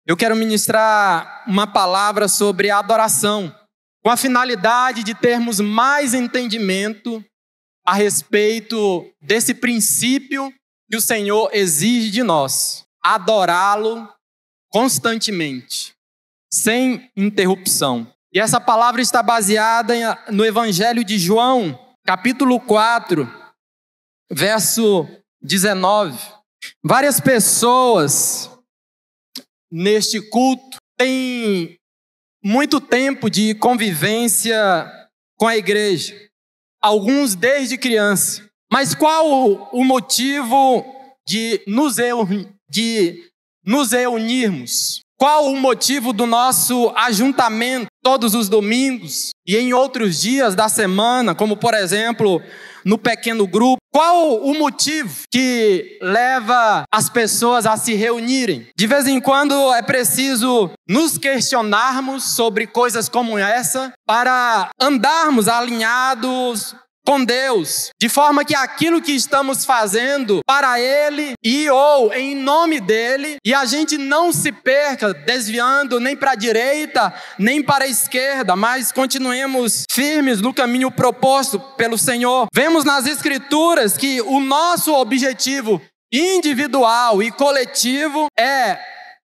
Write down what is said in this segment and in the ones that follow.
eu quero ministrar uma palavra sobre adoração, com a finalidade de termos mais entendimento a respeito desse princípio que o Senhor exige de nós: adorá-lo constantemente, sem interrupção. E essa palavra está baseada no Evangelho de João, capítulo 4, verso 19. Várias pessoas neste culto têm muito tempo de convivência com a igreja, alguns desde criança. Mas qual o motivo de nos reunirmos? Qual o motivo do nosso ajuntamento todos os domingos e em outros dias da semana, como por exemplo, no pequeno grupo? Qual o motivo que leva as pessoas a se reunirem? De vez em quando é preciso nos questionarmos sobre coisas como essa para andarmos alinhados com Deus, de forma que aquilo que estamos fazendo para Ele ou em nome dEle, e a gente não se perca desviando nem para a direita, nem para a esquerda, mas continuemos firmes no caminho proposto pelo Senhor. Vemos nas Escrituras que o nosso objetivo individual e coletivo é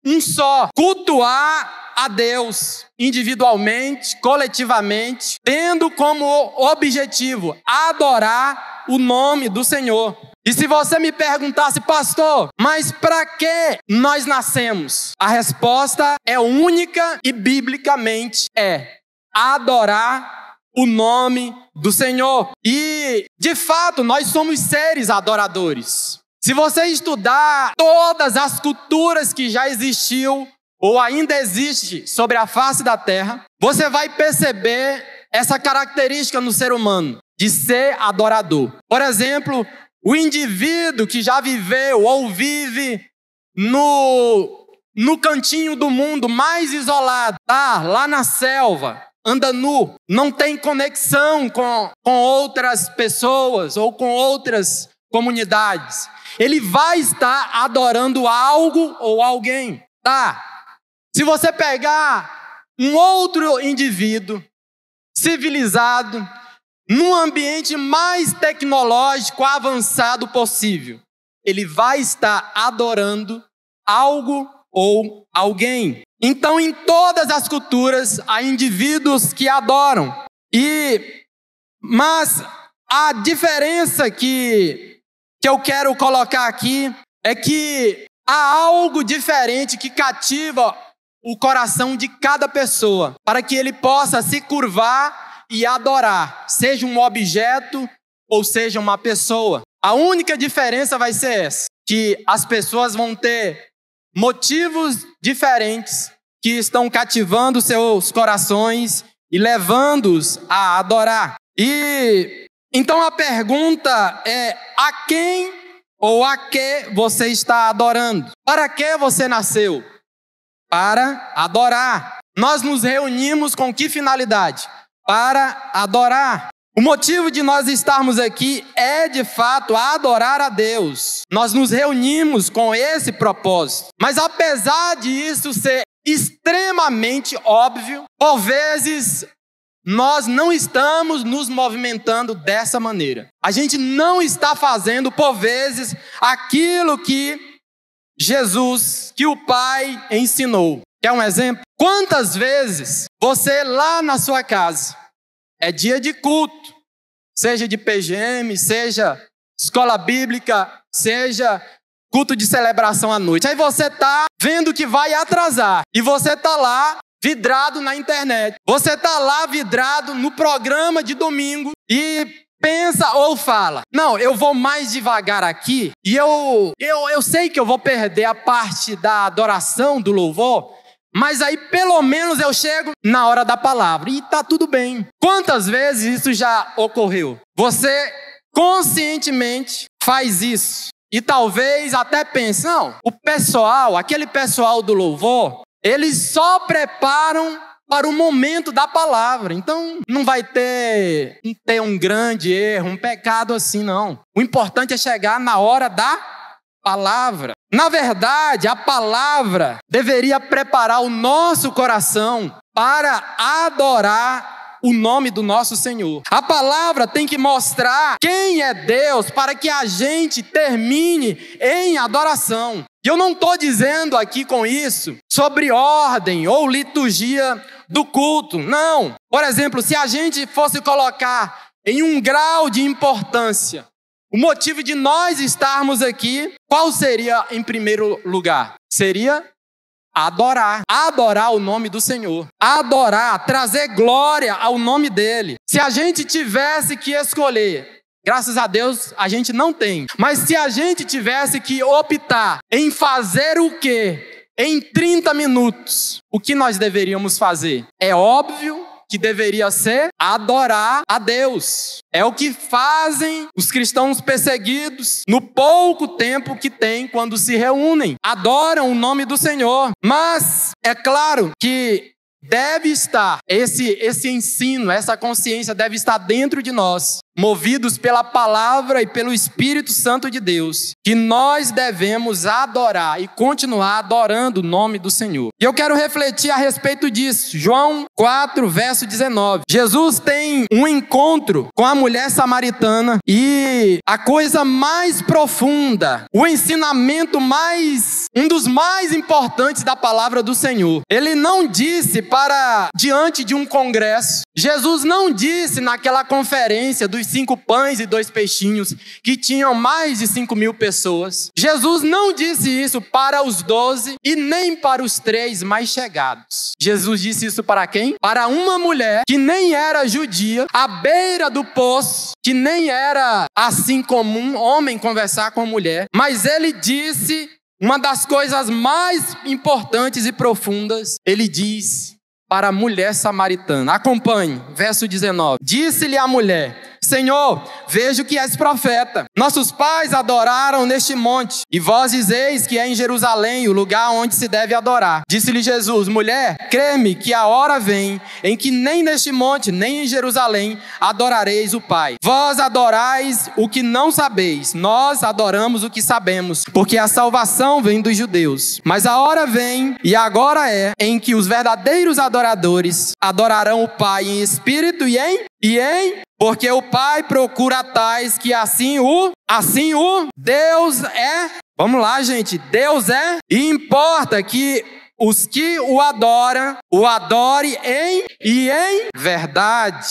um só: cultuar a Deus individualmente, coletivamente, tendo como objetivo adorar o nome do Senhor. E se você me perguntasse: pastor, mas para que nós nascemos? A resposta é única e biblicamente é adorar o nome do Senhor. E de fato nós somos seres adoradores. Se você estudar todas as culturas que já existiu ou ainda existe sobre a face da terra, você vai perceber essa característica no ser humano, de ser adorador. Por exemplo, o indivíduo que já viveu ou vive no cantinho do mundo mais isolado, lá na selva, anda nu, não tem conexão com outras pessoas ou com outras comunidades. Ele vai estar adorando algo ou alguém, Se você pegar um outro indivíduo civilizado, num ambiente mais tecnológico, avançado possível, ele vai estar adorando algo ou alguém. Então, em todas as culturas, há indivíduos que adoram. Mas a diferença que eu quero colocar aqui é que há algo diferente que cativa o coração de cada pessoa, para que ele possa se curvar e adorar, seja um objeto ou seja uma pessoa. A única diferença vai ser essa, que as pessoas vão ter motivos diferentes que estão cativando seus corações e levando-os a adorar. E então a pergunta é: a quem ou a que você está adorando? Para que você nasceu? Para adorar. Nós nos reunimos com que finalidade? Para adorar. O motivo de nós estarmos aqui é, de fato, adorar a Deus. Nós nos reunimos com esse propósito. Mas apesar disso ser extremamente óbvio, por vezes nós não estamos nos movimentando dessa maneira. A gente não está fazendo, por vezes, aquilo que Jesus, que o Pai ensinou. Quer um exemplo? Quantas vezes você lá na sua casa, é dia de culto, seja de PGM, seja escola bíblica, seja culto de celebração à noite, aí você está vendo que vai atrasar e você está lá vidrado na internet, você está lá vidrado no programa de domingo e pensa ou fala: não, eu vou mais devagar aqui e eu sei que eu vou perder a parte da adoração, do louvor, mas aí pelo menos eu chego na hora da palavra e está tudo bem. Quantas vezes isso já ocorreu? Você conscientemente faz isso e talvez até pense: não, aquele pessoal do louvor, eles só preparam para o momento da palavra. Então não vai ter um grande erro, um pecado assim, não. O importante é chegar na hora da palavra. Na verdade, a palavra deveria preparar o nosso coração para adorar o nome do nosso Senhor. A palavra tem que mostrar quem é Deus para que a gente termine em adoração. E eu não estou dizendo aqui com isso sobre ordem ou liturgia do culto, não. Por exemplo, se a gente fosse colocar em um grau de importância o motivo de nós estarmos aqui, qual seria em primeiro lugar? Seria adorar o nome do Senhor, adorar, trazer glória ao nome dele. Se a gente tivesse que escolher, graças a Deus a gente não tem, mas se a gente tivesse que optar em fazer o quê? Em 30 minutos, o que nós deveríamos fazer? É óbvio que deveria ser adorar a Deus. É o que fazem os cristãos perseguidos no pouco tempo que têm quando se reúnem. Adoram o nome do Senhor. Mas é claro que deve estar, esse ensino, essa consciência deve estar dentro de nós, movidos pela palavra e pelo Espírito Santo de Deus, que nós devemos adorar e continuar adorando o nome do Senhor. E eu quero refletir a respeito disso. João 4, verso 19. Jesus tem um encontro com a mulher samaritana e a coisa mais profunda, o ensinamento um dos mais importantes da palavra do Senhor. Ele não disse para diante de um congresso. Jesus não disse naquela conferência dos 5 pães e 2 peixinhos, que tinham mais de 5.000 pessoas. Jesus não disse isso para os 12 e nem para os 3 mais chegados. Jesus disse isso para quem? Para uma mulher que nem era judia, à beira do poço, que nem era assim comum homem conversar com mulher, mas ele disse uma das coisas mais importantes e profundas. Ele diz para a mulher samaritana. Acompanhe, verso 19. Disse-lhe a mulher: Senhor, vejo que és profeta. Nossos pais adoraram neste monte, e vós dizeis que é em Jerusalém o lugar onde se deve adorar. Disse-lhe Jesus: mulher, crê-me que a hora vem em que nem neste monte, nem em Jerusalém adorareis o Pai. Vós adorais o que não sabeis, nós adoramos o que sabemos, porque a salvação vem dos judeus. Mas a hora vem, e agora é, em que os verdadeiros adoradores adorarão o Pai em espírito e em porque o Pai procura tais que assim o Deus é. Vamos lá, gente. Deus é. E importa que os que o adoram, o adore em verdade.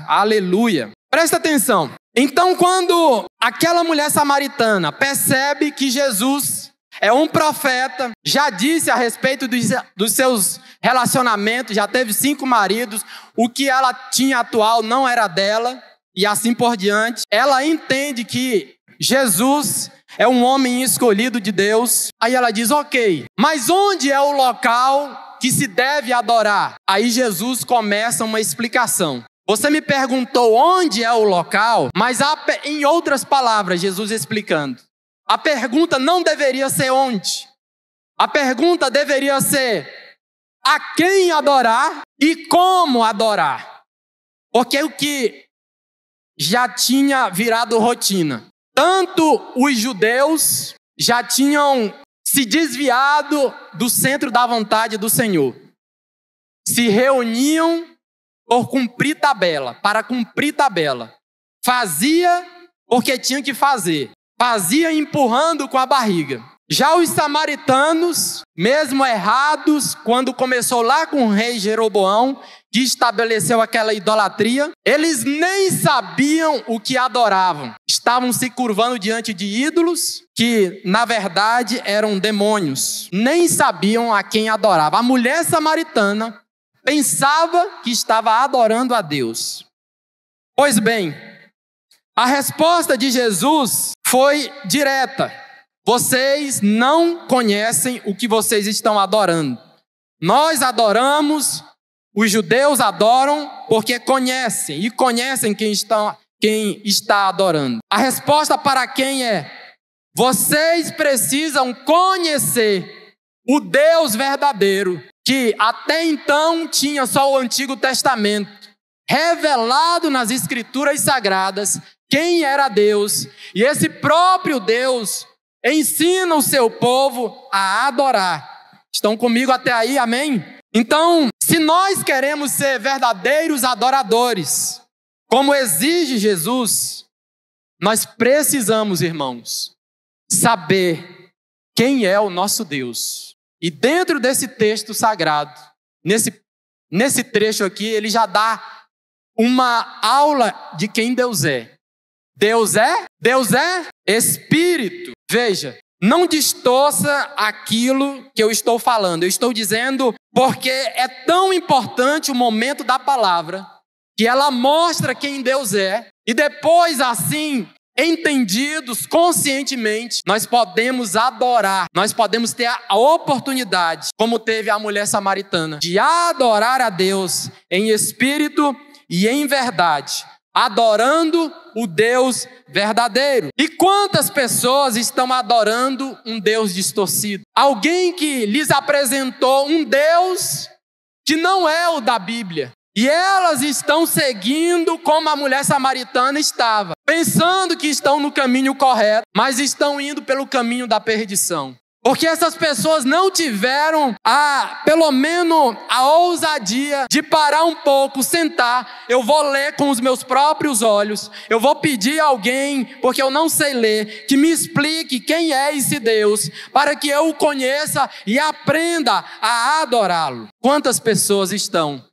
Aleluia. Presta atenção. Então, quando aquela mulher samaritana percebe que Jesus é um profeta, já disse a respeito dos seus relacionamentos, já teve 5 maridos, o que ela tinha atual não era dela, e assim por diante. Ela entende que Jesus é um homem escolhido de Deus. Aí ela diz: ok, mas onde é o local que se deve adorar? Aí Jesus começa uma explicação. Você me perguntou onde é o local, mas em outras palavras, Jesus explicando. A pergunta não deveria ser onde. A pergunta deveria ser a quem adorar e como adorar. Porque o que já tinha virado rotina. Tanto os judeus já tinham se desviado do centro da vontade do Senhor. Se reuniam por cumprir tabela, para cumprir tabela. Fazia porque tinha que fazer. Fazia empurrando com a barriga. Já os samaritanos, mesmo errados, quando começou lá com o rei Jeroboão, que estabeleceu aquela idolatria, eles nem sabiam o que adoravam. Estavam se curvando diante de ídolos, que na verdade eram demônios. Nem sabiam a quem adorava. A mulher samaritana pensava que estava adorando a Deus. Pois bem, a resposta de Jesus foi direta. Vocês não conhecem o que vocês estão adorando. Nós adoramos, os judeus adoram porque conhecem, e conhecem quem está adorando. A resposta para quem é: vocês precisam conhecer o Deus verdadeiro, que até então tinha só o Antigo Testamento, revelado nas Escrituras Sagradas, quem era Deus. E esse próprio Deus ensina o seu povo a adorar. Estão comigo até aí, amém? Então, se nós queremos ser verdadeiros adoradores, como exige Jesus, nós precisamos, irmãos, saber quem é o nosso Deus. E dentro desse texto sagrado, nesse trecho aqui, ele já dá uma aula de quem Deus é. Deus é Espírito. Veja, não distorça aquilo que eu estou falando. Eu estou dizendo porque é tão importante o momento da palavra, que ela mostra quem Deus é, e depois assim, entendidos conscientemente, nós podemos adorar, nós podemos ter a oportunidade, como teve a mulher samaritana, de adorar a Deus em espírito e em verdade, adorando o Deus verdadeiro. E quantas pessoas estão adorando um Deus distorcido? Alguém que lhes apresentou um Deus que não é o da Bíblia. E elas estão seguindo como a mulher samaritana estava, pensando que estão no caminho correto, mas estão indo pelo caminho da perdição. Porque essas pessoas não tiveram pelo menos a ousadia de parar um pouco, sentar. Eu vou ler com os meus próprios olhos. Eu vou pedir a alguém, porque eu não sei ler, que me explique quem é esse Deus, para que eu o conheça e aprenda a adorá-lo. Quantas pessoas estão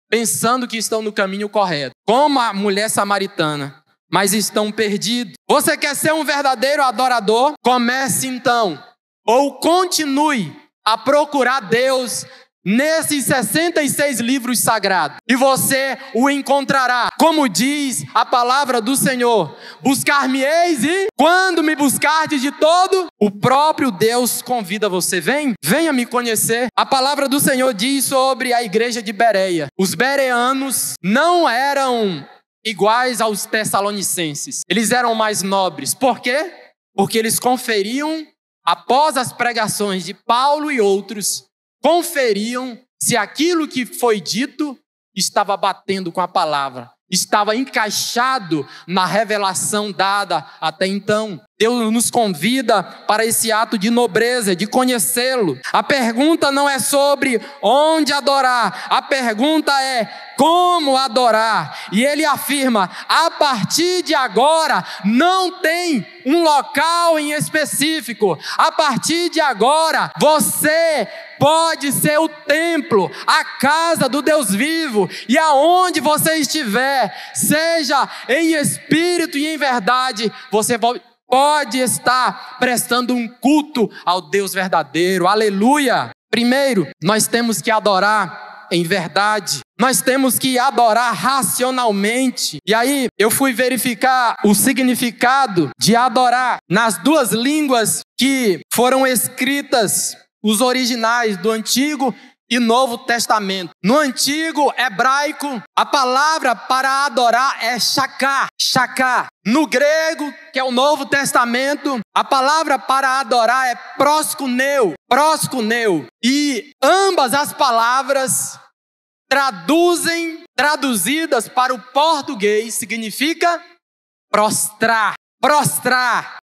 pensando que estão no caminho correto, como a mulher samaritana, mas estão perdidos? Você quer ser um verdadeiro adorador? Comece então, ou continue a procurar Deus nesses 66 livros sagrados, e você o encontrará. Como diz a palavra do Senhor: buscar-me-eis e quando me buscardes de todo, o próprio Deus convida você. Venha me conhecer. A palavra do Senhor diz sobre a igreja de Bereia: os bereanos não eram iguais aos tessalonicenses, eles eram mais nobres. Por quê? Porque eles conferiam, após as pregações de Paulo e outros, conferiam se aquilo que foi dito estava batendo com a palavra, estava encaixado na revelação dada até então. Deus nos convida para esse ato de nobreza, de conhecê-lo. A pergunta não é sobre onde adorar, a pergunta é como adorar. E ele afirma: a partir de agora não tem um local em específico. A partir de agora você pode ser o templo, a casa do Deus vivo, e aonde você estiver, seja em espírito e em verdade, você pode estar prestando um culto ao Deus verdadeiro. Aleluia! Primeiro, nós temos que adorar em verdade. Nós temos que adorar racionalmente. E aí, eu fui verificar o significado de adorar nas duas línguas que foram escritas, os originais do Antigo e Novo Testamento. No Antigo Hebraico, a palavra para adorar é shakar. No grego, que é o Novo Testamento, a palavra para adorar é proskuneo. E ambas as palavras traduzidas para o português, significa prostrar,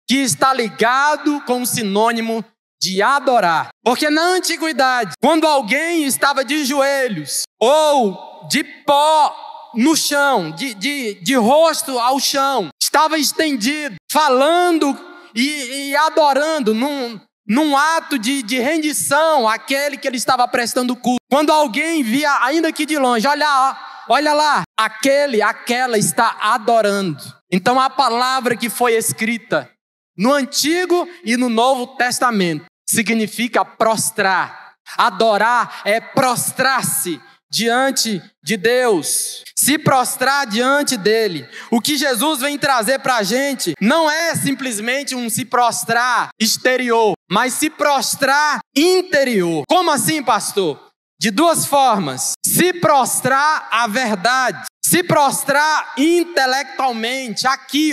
que está ligado com o sinônimo de adorar. Porque na antiguidade, quando alguém estava de joelhos ou de pó no chão, de rosto ao chão, estava estendido, falando e adorando num ato de rendição àquele que ele estava prestando culto. Quando alguém via, ainda que de longe, olha lá, aquela está adorando. Então a palavra que foi escrita no Antigo e no Novo Testamento significa prostrar. Adorar é prostrar-se diante de Deus, se prostrar diante dele. O que Jesus vem trazer para a gente não é simplesmente um se prostrar exterior, mas se prostrar interior. Como assim, pastor? De duas formas: se prostrar à verdade, se prostrar intelectualmente, aqui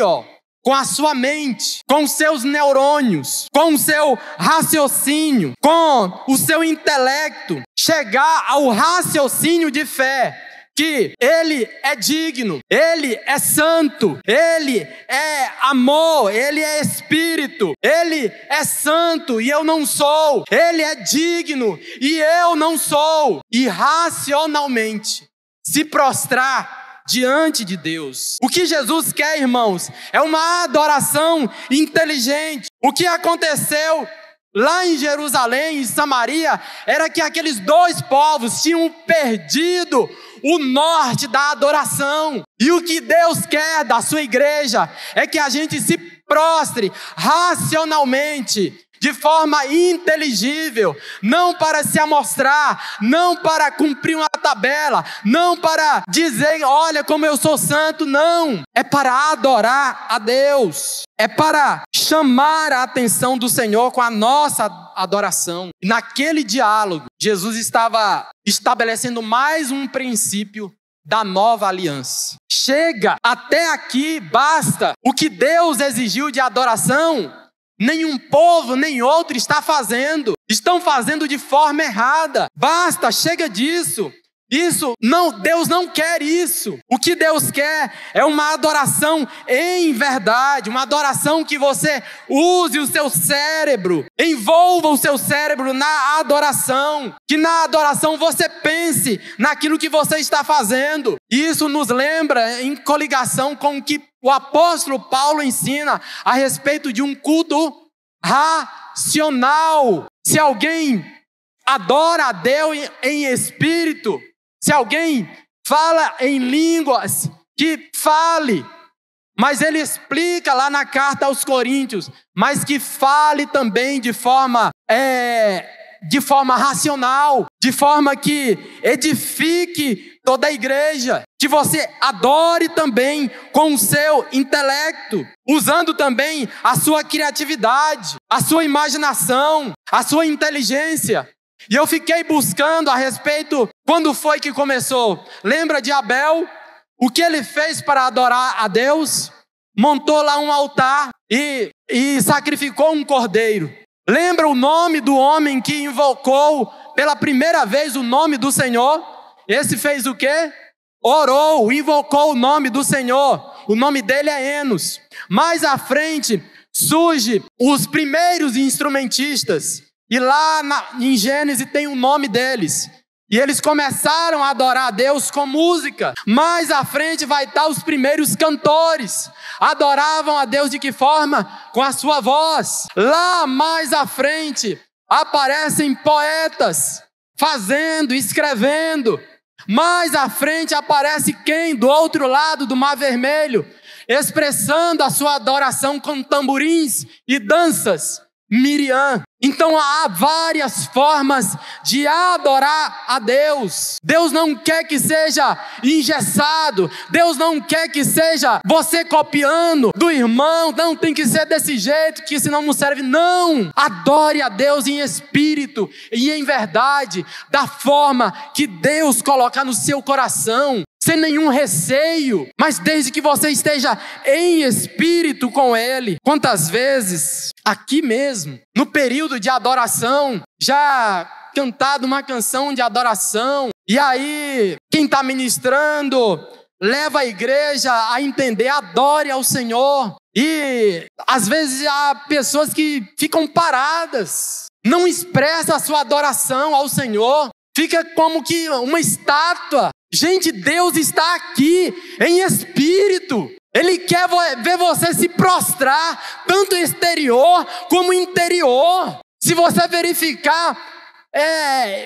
com a sua mente, com os seus neurônios, com o seu raciocínio, com o seu intelecto, chegar ao raciocínio de fé, que Ele é digno, Ele é santo, Ele é amor, Ele é espírito, Ele é santo e eu não sou, Ele é digno e eu não sou, e racionalmente se prostrar diante de Deus. O que Jesus quer, irmãos, é uma adoração inteligente. O que aconteceu lá em Jerusalém, em Samaria, era que aqueles dois povos tinham perdido o norte da adoração. E o que Deus quer da sua igreja é que a gente se prostre racionalmente, de forma inteligível, não para se amostrar, não para cumprir uma tabela, não para dizer, olha como eu sou santo, não. É para adorar a Deus, é para chamar a atenção do Senhor com a nossa adoração. Naquele diálogo, Jesus estava estabelecendo mais um princípio da nova aliança. Chega, até aqui basta. O que Deus exigiu de adoração, nenhum povo, nem outro está fazendo. Estão fazendo de forma errada. Basta, chega disso. Isso, não, Deus não quer isso. O que Deus quer é uma adoração em verdade, uma adoração que você use o seu cérebro, envolva o seu cérebro na adoração, que na adoração você pense naquilo que você está fazendo. Isso nos lembra em coligação com o que o apóstolo Paulo ensina a respeito de um culto racional. Se alguém adora a Deus em espírito, se alguém fala em línguas, que fale. Mas ele explica lá na carta aos Coríntios, mas que fale também de forma racional, de forma que edifique toda a igreja, que você adore também com o seu intelecto, usando também a sua criatividade, a sua imaginação, a sua inteligência. E eu fiquei buscando a respeito, quando foi que começou? Lembra de Abel? O que ele fez para adorar a Deus? Montou lá um altar e sacrificou um cordeiro. Lembra o nome do homem que invocou pela primeira vez o nome do Senhor? Esse fez o quê? Orou, invocou o nome do Senhor. O nome dele é Enos. Mais à frente surge os primeiros instrumentistas. E lá em Gênesis tem o nome deles. E eles começaram a adorar a Deus com música. Mais à frente vai estar os primeiros cantores. Adoravam a Deus de que forma? Com a sua voz. Lá mais à frente aparecem poetas, fazendo, escrevendo. Mais à frente aparece quem? Do outro lado do Mar Vermelho, expressando a sua adoração com tamborins e danças. Miriam. Então há várias formas de adorar a Deus. Deus não quer que seja engessado. Deus não quer que seja você copiando do irmão. Não tem que ser desse jeito, que senão não serve. Não. Adore a Deus em espírito e em verdade, da forma que Deus colocar no seu coração. Sem nenhum receio, mas desde que você esteja em espírito com Ele. Quantas vezes, aqui mesmo, no período de adoração, já cantado uma canção de adoração, e aí quem está ministrando leva a igreja a entender, adore ao Senhor. E às vezes há pessoas que ficam paradas, não expressam a sua adoração ao Senhor, fica como que uma estátua. Gente, Deus está aqui em espírito. Ele quer ver você se prostrar, tanto exterior como interior. Se você verificar,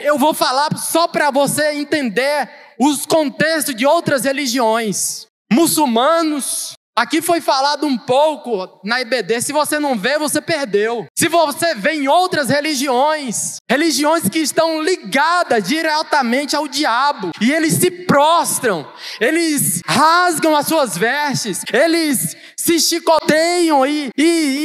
eu vou falar só para você entender os contextos de outras religiões. Muçulmanos, aqui foi falado um pouco na IBD, se você não vê, você perdeu. Se você vê em outras religiões que estão ligadas diretamente ao diabo, e eles se prostram, eles rasgam as suas vestes, eles se chicoteiam e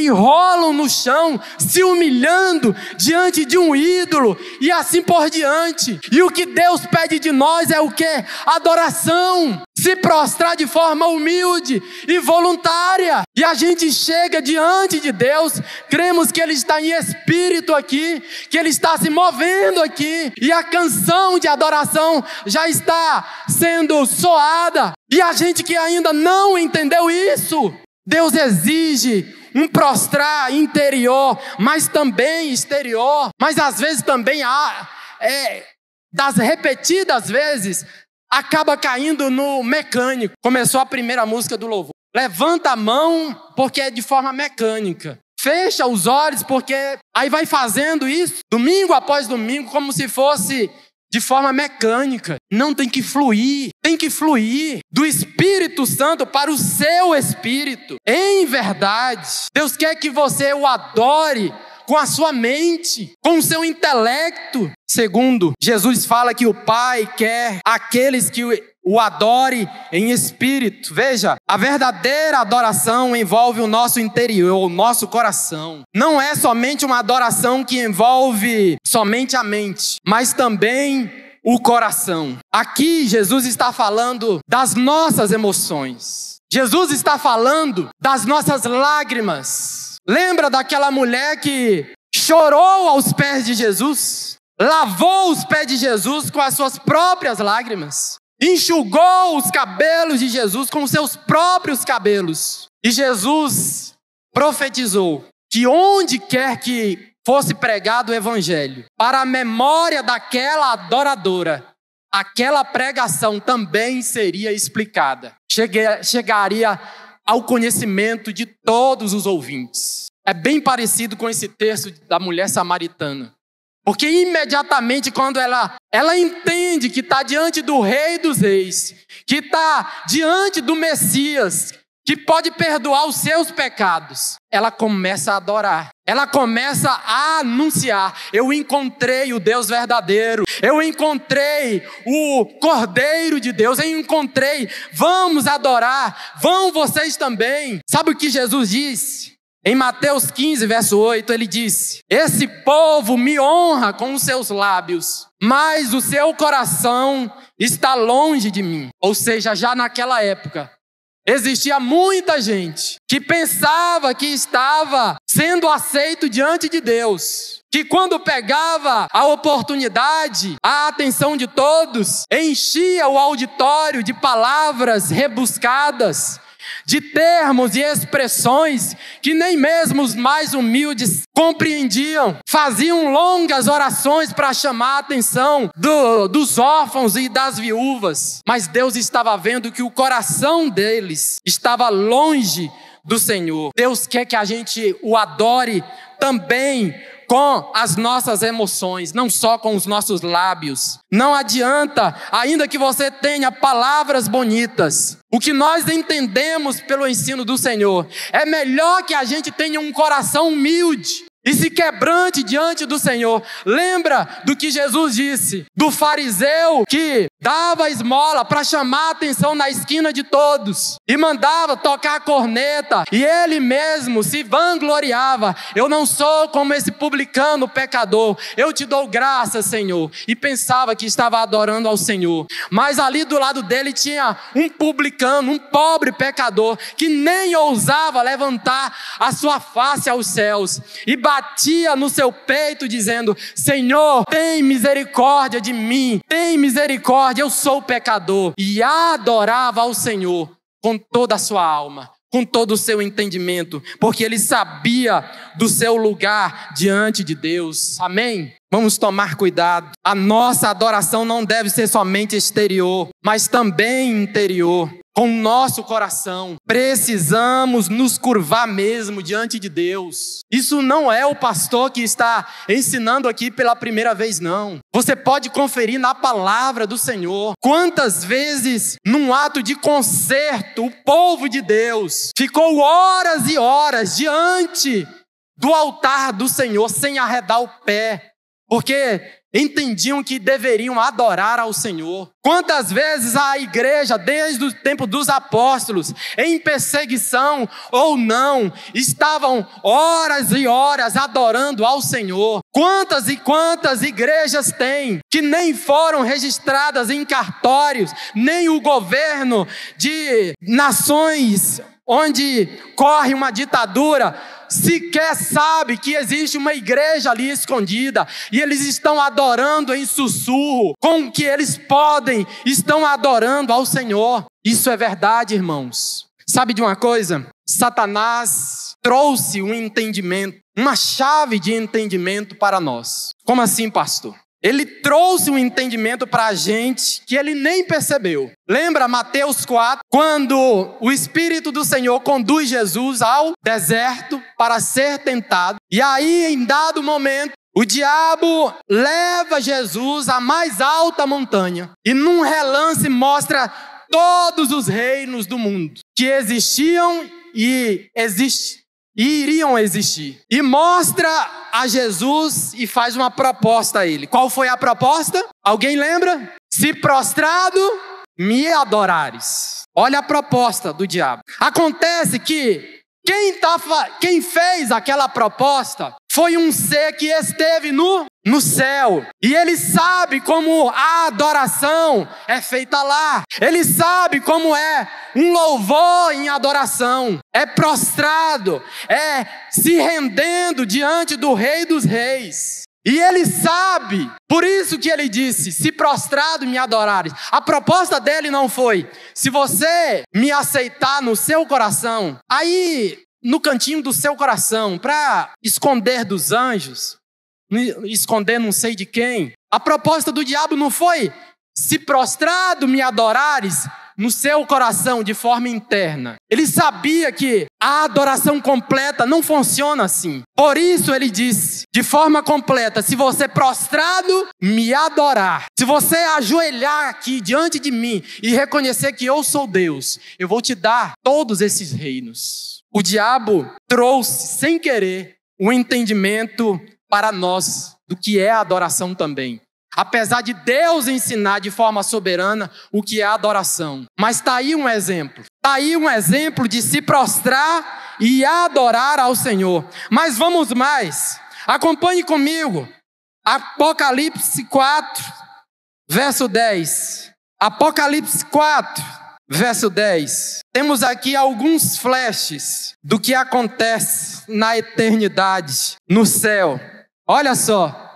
enrolam no chão, se humilhando diante de um ídolo, e assim por diante. E o que Deus pede de nós é o quê? Adoração. se prostrar de forma humilde e voluntária. E a gente chega diante de Deus, cremos que Ele está em espírito aqui, que Ele está se movendo aqui, e a canção de adoração já está sendo soada. E a gente que ainda não entendeu isso, Deus exige um prostrar interior, mas também exterior, mas às vezes também das repetidas vezes, acaba caindo no mecânico. Começou a primeira música do louvor. Levanta a mão porque é de forma mecânica. Fecha os olhos porque aí vai fazendo isso domingo após domingo como se fosse de forma mecânica. Não, tem que fluir do Espírito Santo para o seu espírito, em verdade. Deus quer que você o adore com a sua mente, com o seu intelecto. Segundo, Jesus fala que o Pai quer aqueles que o adore em espírito. Veja, a verdadeira adoração envolve o nosso interior, o nosso coração. Não é somente uma adoração que envolve somente a mente, mas também o coração. Aqui Jesus está falando das nossas emoções. Jesus está falando das nossas lágrimas. Lembra daquela mulher que chorou aos pés de Jesus? Lavou os pés de Jesus com as suas próprias lágrimas. Enxugou os cabelos de Jesus com os seus próprios cabelos. E Jesus profetizou que onde quer que fosse pregado o evangelho, para a memória daquela adoradora, aquela pregação também seria explicada. Chegaria ao conhecimento de todos os ouvintes. É bem parecido com esse texto da mulher samaritana. Porque imediatamente quando ela entende que está diante do Rei dos Reis, que está diante do Messias, que pode perdoar os seus pecados, ela começa a adorar. Ela começa a anunciar: eu encontrei o Deus verdadeiro, eu encontrei o Cordeiro de Deus, eu encontrei, vamos adorar, vão vocês também. Sabe o que Jesus disse? Em Mateus 15, verso 8, ele disse: esse povo me honra com os seus lábios, mas o seu coração está longe de mim. Ou seja, já naquela época, existia muita gente que pensava que estava sendo aceito diante de Deus, que quando pegava a oportunidade, a atenção de todos, enchia o auditório de palavras rebuscadas, de termos e expressões que nem mesmo os mais humildes compreendiam. Faziam longas orações para chamar a atenção dos órfãos e das viúvas. Mas Deus estava vendo que o coração deles estava longe do Senhor. Deus quer que a gente o adore também com as nossas emoções, não só com os nossos lábios. Não adianta, ainda que você tenha palavras bonitas, o que nós entendemos pelo ensino do Senhor é melhor que a gente tenha um coração humilde e se quebrante diante do Senhor. Lembra do que Jesus disse do fariseu que dava esmola para chamar a atenção na esquina de todos e mandava tocar a corneta, e ele mesmo se vangloriava: eu não sou como esse publicano pecador, eu te dou graça, Senhor. E pensava que estava adorando ao Senhor, mas ali do lado dele tinha um publicano, um pobre pecador, que nem ousava levantar a sua face aos céus e batia no seu peito dizendo: Senhor, tem misericórdia de mim, tem misericórdia, eu sou pecador. E adorava ao Senhor com toda a sua alma, com todo o seu entendimento, porque ele sabia do seu lugar diante de Deus. Amém? Vamos tomar cuidado. A nossa adoração não deve ser somente exterior, mas também interior. Com o nosso coração, precisamos nos curvar mesmo diante de Deus. Isso não é o pastor que está ensinando aqui pela primeira vez, não. Você pode conferir na palavra do Senhor. Quantas vezes, num ato de concerto, o povo de Deus ficou horas e horas diante do altar do Senhor sem arredar o pé, porque entendiam que deveriam adorar ao Senhor. Quantas vezes a igreja, desde o tempo dos apóstolos, em perseguição ou não, estavam horas e horas adorando ao Senhor. Quantas e quantas igrejas tem que nem foram registradas em cartórios, nem o governo de nações onde corre uma ditadura sequer sabe que existe uma igreja ali escondida, e eles estão adorando em sussurro, com o que eles podem, estão adorando ao Senhor. Isso é verdade, irmãos. Sabe de uma coisa? Satanás trouxe um entendimento, uma chave de entendimento para nós. Como assim, pastor? Ele trouxe um entendimento para a gente que ele nem percebeu. Lembra Mateus 4, quando o Espírito do Senhor conduz Jesus ao deserto para ser tentado. E aí, em dado momento, o diabo leva Jesus à mais alta montanha. E num relance mostra todos os reinos do mundo que existiam e iriam existir. E mostra a Jesus e faz uma proposta a ele. Qual foi a proposta? Alguém lembra? Se prostrado, me adorares. Olha a proposta do diabo. Acontece que quem fez aquela proposta foi um ser que esteve no céu. E ele sabe como a adoração é feita lá. Ele sabe como é um louvor em adoração. É prostrado, é se rendendo diante do Rei dos Reis. E ele sabe, por isso que ele disse, se prostrado me adorares. A proposta dele não foi, se você me aceitar no seu coração, aí no cantinho do seu coração, para esconder dos anjos, esconder não sei de quem. A proposta do diabo não foi, se prostrado me adorares no seu coração de forma interna. Ele sabia que a adoração completa não funciona assim. Por isso ele disse, de forma completa, se você prostrado me adorar, se você ajoelhar aqui diante de mim e reconhecer que eu sou Deus, eu vou te dar todos esses reinos. O diabo trouxe, sem querer, um entendimento para nós do que é a adoração também. Apesar de Deus ensinar de forma soberana o que é a adoração. Mas está aí um exemplo. Está aí um exemplo de se prostrar e adorar ao Senhor. Mas vamos mais. Acompanhe comigo. Apocalipse 4, verso 10. Apocalipse 4, verso 10. Temos aqui alguns flashes do que acontece na eternidade, no céu. Olha só.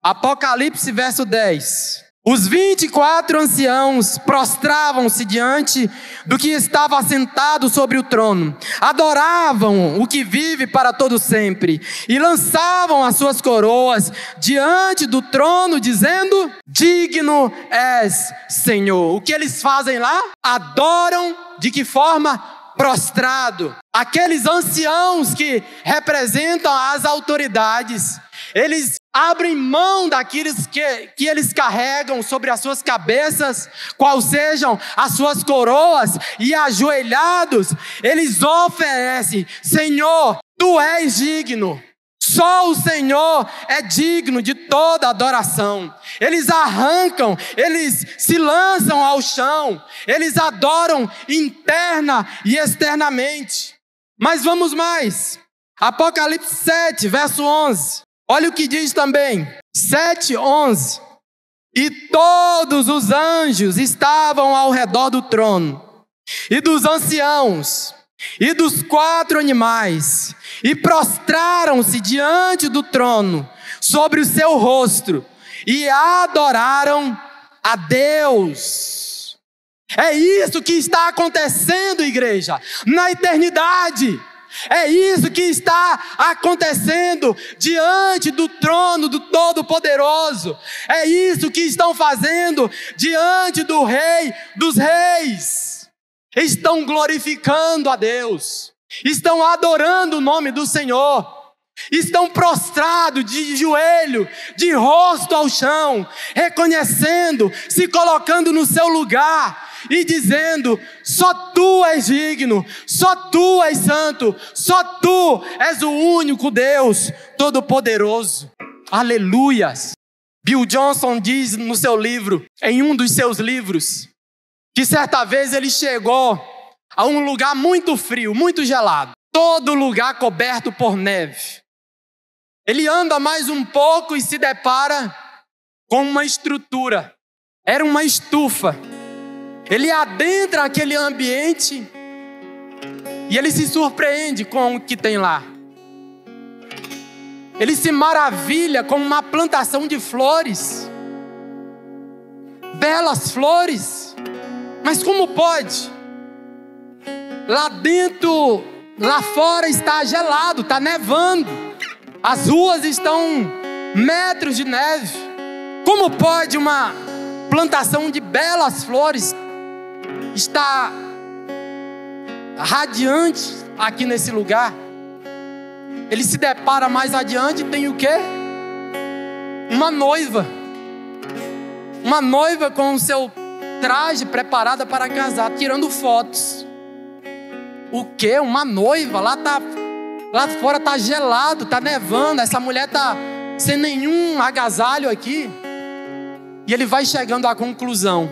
Apocalipse, verso 10. Os 24 anciãos prostravam-se diante do que estava assentado sobre o trono. Adoravam o que vive para todo sempre. E lançavam as suas coroas diante do trono, dizendo: digno és, Senhor. O que eles fazem lá? Adoram de que forma? Prostrado. Aqueles anciãos que representam as autoridades, eles abrem mão daqueles que eles carregam sobre as suas cabeças, quais sejam as suas coroas, e ajoelhados, eles oferecem: Senhor, Tu és digno. Só o Senhor é digno de toda adoração. Eles arrancam, eles se lançam ao chão, eles adoram interna e externamente. Mas vamos mais. Apocalipse 7, verso 11. Olha o que diz também, 7:11. E todos os anjos estavam ao redor do trono, e dos anciãos, e dos 4 animais, e prostraram-se diante do trono, sobre o seu rosto, e adoraram a Deus. É isso que está acontecendo, igreja, na eternidade. É isso que está acontecendo diante do trono do Todo-Poderoso. É isso que estão fazendo diante do Rei dos Reis. Estão glorificando a Deus. Estão adorando o nome do Senhor. Estão prostrados de joelho, de rosto ao chão, reconhecendo, se colocando no seu lugar e dizendo: só Tu és digno, só Tu és santo, só Tu és o único Deus Todo-Poderoso. Aleluias! Bill Johnson diz no seu livro, em um dos seus livros, que certa vez ele chegou a um lugar muito frio, muito gelado. Todo lugar coberto por neve. Ele anda mais um pouco e se depara com uma estrutura. Era uma estufa. Ele adentra aquele ambiente e ele se surpreende com o que tem lá. Ele se maravilha com uma plantação de flores. Belas flores. Mas como pode? Lá dentro, lá fora está gelado, está nevando. As ruas estão metros de neve. Como pode uma plantação de belas flores estar radiante aqui nesse lugar? Ele se depara mais adiante e tem o quê? Uma noiva. Uma noiva com o seu traje preparada para casar, tirando fotos. O quê? Uma noiva? Lá fora está gelado, está nevando. Essa mulher está sem nenhum agasalho aqui. E ele vai chegando à conclusão.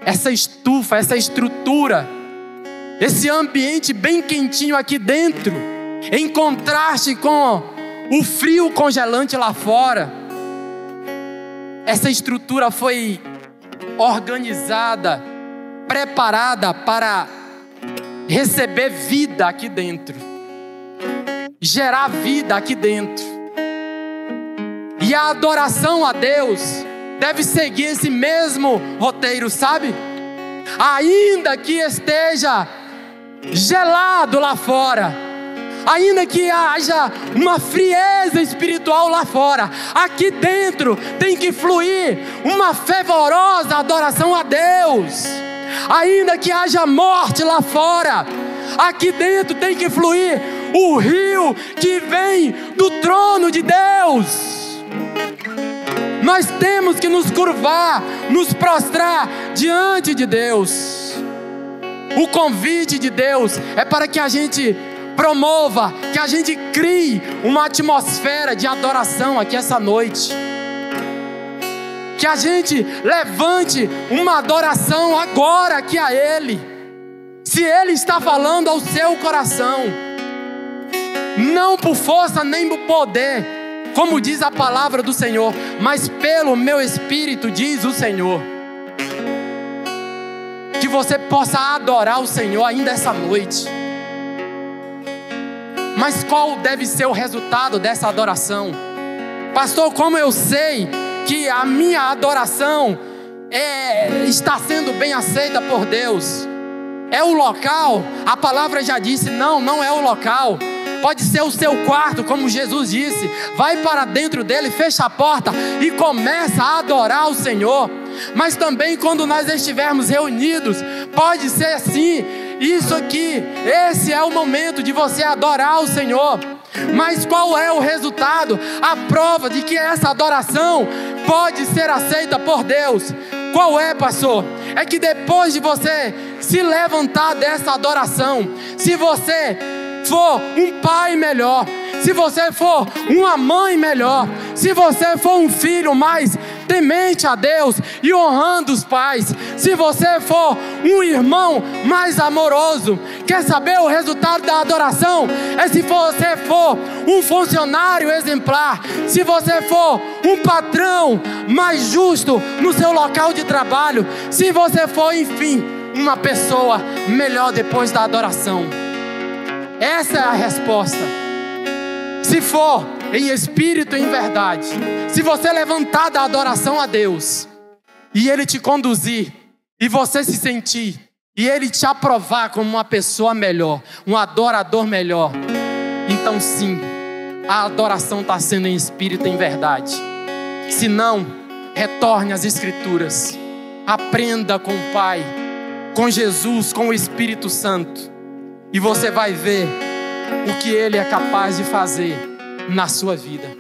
Essa estufa, essa estrutura, esse ambiente bem quentinho aqui dentro, em contraste com o frio congelante lá fora. Essa estrutura foi organizada, preparada para receber vida aqui dentro, gerar vida aqui dentro. E a adoração a Deus deve seguir esse mesmo roteiro, sabe? Ainda que esteja gelado lá fora, ainda que haja uma frieza espiritual lá fora, aqui dentro tem que fluir uma fervorosa adoração a Deus. Ainda que haja morte lá fora, aqui dentro tem que fluir o rio que vem do trono de Deus. Nós temos que nos curvar, nos prostrar diante de Deus. O convite de Deus é para que a gente promova, que a gente crie uma atmosfera de adoração aqui essa noite. Que a gente levante uma adoração agora aqui a Ele. Se Ele está falando ao seu coração, não por força nem por poder, como diz a palavra do Senhor, mas pelo meu Espírito, diz o Senhor. Que você possa adorar o Senhor ainda essa noite. Mas qual deve ser o resultado dessa adoração? Pastor, como eu sei que a minha adoração está sendo bem aceita por Deus? É o local? A palavra já disse, não é o local. Pode ser o seu quarto, como Jesus disse. Vai para dentro dele, fecha a porta e começa a adorar o Senhor. Mas também quando nós estivermos reunidos, pode ser assim. Isso aqui, esse é o momento de você adorar o Senhor. Mas qual é o resultado? A prova de que essa adoração pode ser aceita por Deus. Qual é, pastor? É que depois de você se levantar dessa adoração, se você for um pai melhor, se você for uma mãe melhor, se você for um filho mais temente a Deus e honrando os pais, se você for um irmão mais amoroso, quer saber o resultado da adoração? É se você for um funcionário exemplar, se você for um patrão mais justo no seu local de trabalho, se você for, enfim, uma pessoa melhor depois da adoração. Essa é a resposta. Se for em espírito e em verdade, se você levantar da adoração a Deus e Ele te conduzir, e você se sentir, e Ele te aprovar como uma pessoa melhor, um adorador melhor, então sim, a adoração está sendo em espírito e em verdade. Se não, retorne às Escrituras, aprenda com o Pai, com Jesus, com o Espírito Santo, e você vai ver o que Ele é capaz de fazer na sua vida.